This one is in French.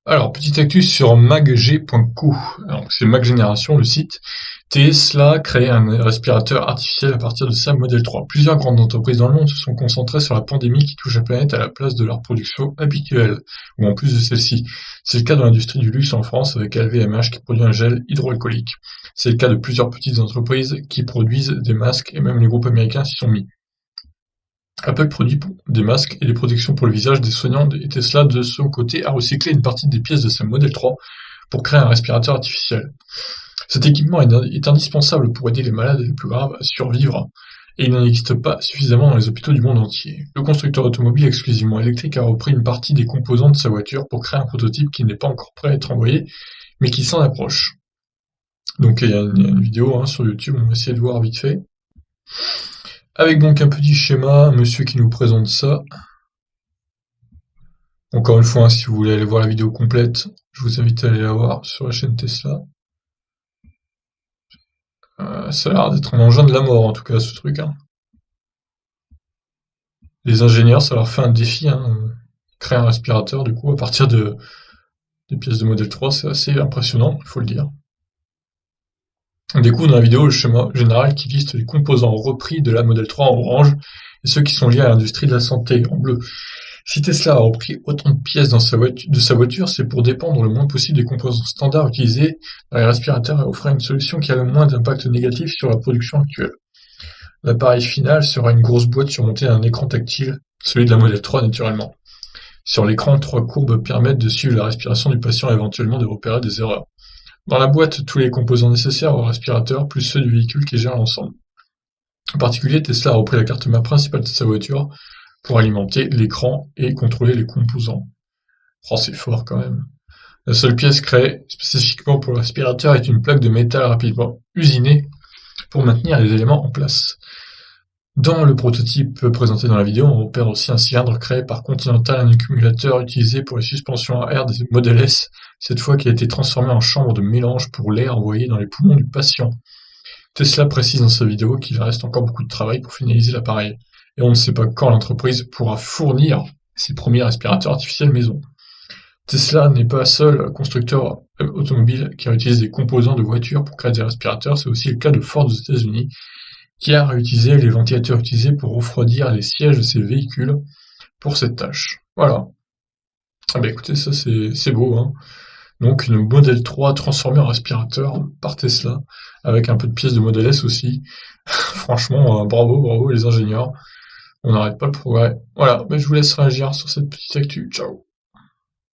Alors, petite actu sur mag-g.co. Alors, c'est Mag Génération, le site. Tesla crée un respirateur artificiel à partir de sa Model 3. Plusieurs grandes entreprises dans le monde se sont concentrées sur la pandémie qui touche la planète à la place de leur production habituelle, ou en plus de celle-ci. C'est le cas dans l'industrie du luxe en France avec LVMH qui produit un gel hydroalcoolique. C'est le cas de plusieurs petites entreprises qui produisent des masques et même les groupes américains s'y sont mis. Apple produit des masques et des protections pour le visage des soignants et Tesla, de son côté, a recyclé une partie des pièces de sa Model 3 pour créer un respirateur artificiel. Cet équipement est indispensable pour aider les malades les plus graves à survivre, et il n'en existe pas suffisamment dans les hôpitaux du monde entier. Le constructeur automobile exclusivement électrique a repris une partie des composants de sa voiture pour créer un prototype qui n'est pas encore prêt à être envoyé, mais qui s'en approche. Donc il y a une vidéo sur YouTube, on va essayer de voir vite fait. Avec donc un petit schéma, un monsieur qui nous présente ça. Encore une fois, si vous voulez aller voir la vidéo complète, je vous invite à aller la voir sur la chaîne Tesla. Ça a l'air d'être un engin de la mort, en tout cas, ce truc. Les ingénieurs, ça leur fait un défi, créer un respirateur, du coup, à partir des pièces de Model 3, c'est assez impressionnant, il faut le dire. On découvre dans la vidéo le schéma général qui liste les composants repris de la Model 3 en orange et ceux qui sont liés à l'industrie de la santé en bleu. Si Tesla a repris autant de pièces de sa voiture, c'est pour dépendre le moins possible des composants standards utilisés dans les respirateurs et offrir une solution qui a le moins d'impact négatif sur la production actuelle. L'appareil final sera une grosse boîte surmontée d'un écran tactile, celui de la Model 3 naturellement. Sur l'écran, 3 courbes permettent de suivre la respiration du patient et éventuellement de repérer des erreurs. Dans la boîte, tous les composants nécessaires au respirateur, plus ceux du véhicule qui gère l'ensemble. En particulier, Tesla a repris la carte mère principale de sa voiture pour alimenter l'écran et contrôler les composants. Oh, c'est fort quand même. La seule pièce créée spécifiquement pour le respirateur est une plaque de métal rapidement usinée pour maintenir les éléments en place. Dans le prototype présenté dans la vidéo, on repère aussi un cylindre créé par Continental, un accumulateur utilisé pour les suspensions à air des Model S, cette fois qui a été transformé en chambre de mélange pour l'air envoyé dans les poumons du patient. Tesla précise dans sa vidéo qu'il reste encore beaucoup de travail pour finaliser l'appareil, et on ne sait pas quand l'entreprise pourra fournir ses premiers respirateurs artificiels maison. Tesla n'est pas seul constructeur automobile qui réutilise des composants de voitures pour créer des respirateurs, c'est aussi le cas de Ford aux États-Unis, qui a réutilisé les ventilateurs utilisés pour refroidir les sièges de ses véhicules pour cette tâche. Voilà. Ah bah écoutez, ça c'est beau. Donc une Model 3 transformée en respirateur par Tesla, avec un peu de pièces de Model S aussi. Franchement, bravo les ingénieurs. On n'arrête pas le progrès. Voilà, mais je vous laisse réagir sur cette petite actu. Ciao.